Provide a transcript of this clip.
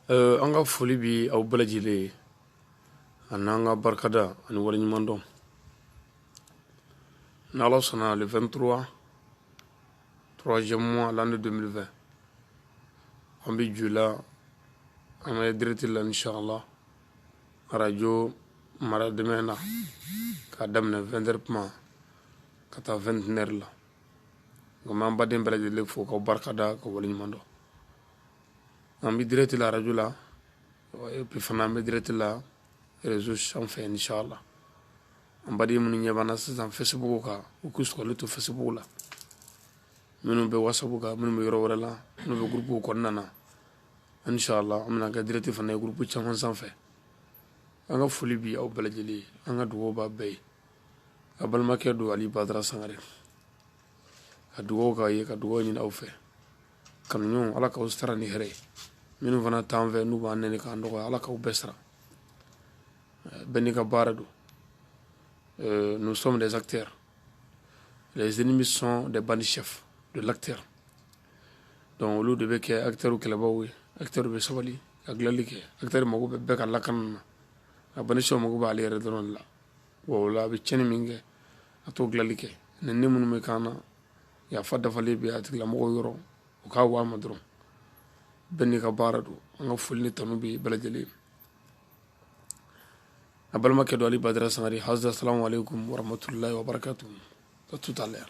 An ka foli bi aw bɛɛ lajɛlen ye ani an ka barikada ani waleɲuman dɔn. N'Ala sɔnna le 23 troisième mois l'année 2020 an bɛ ju la an bɛ direct la inshallah radio mara dɛmɛ na k'a daminɛ 20h kuma ka taa 21h la. Nka m'an baden bɛɛ lajɛlen fo k'aw barikada ka waleɲuman dɔn. An bɛ direct la radio la et puis fana an bɛ direct la réseau sanfɛ inshallah. An baden minnu ɲɛ b'an na sisan Facebook kan u k'u sɔgɔli to Facebook la, minnu bɛ WhatsApp kan, minnu bɛ yɔrɔ wɛrɛ la, minnu bɛ groupe kɔnɔna na inshallah an bɛna kɛ direct fana ye groupe caman sanfɛ. An ka foli bi aw bɛɛ lajɛlen ye, an ka dugawu b'a bɛɛ ye. A balimakɛ don Ali Badara Sangare, ka dugawu k'a ye, ka dugawu ɲini aw fɛ. Kanuɲɔgɔnw Ala k'aw sara ni hɛrɛ ye, minnu fana t'an fɛ n'u b'an nɛni k'an dɔgɔya Ala k'aw bɛɛ sara. Bɛɛ n'i ka baara don. Nous sommes des acteurs. Les ennemis sont des bandits chefs de l'acteur. Donc olu de bɛ kɛ acteurs kɛlɛbaw ye, acteurs bɛ sabali ka dilanli kɛ, acteurs mago bɛ bɛɛ ka lakana na, a bandit chef mago b'ale yɛrɛ dɔrɔn de la. Wa o la a bɛ tiɲɛni min kɛ a t'o dilanli kɛ. Nɛni minnu bɛ k'an na yafa dafalen bɛ a tigilamɔgɔw yɔrɔ u k'a bɔ an ma dɔrɔn. Bɛɛ n'i ka baara don, an ka foli ni tanu bɛ bɛɛ lajɛlen. A balimakɛ don Ali Badara Sangare, Assalamu alaikum wa rahmatullahi wa barakatuh. À tout à l'heure.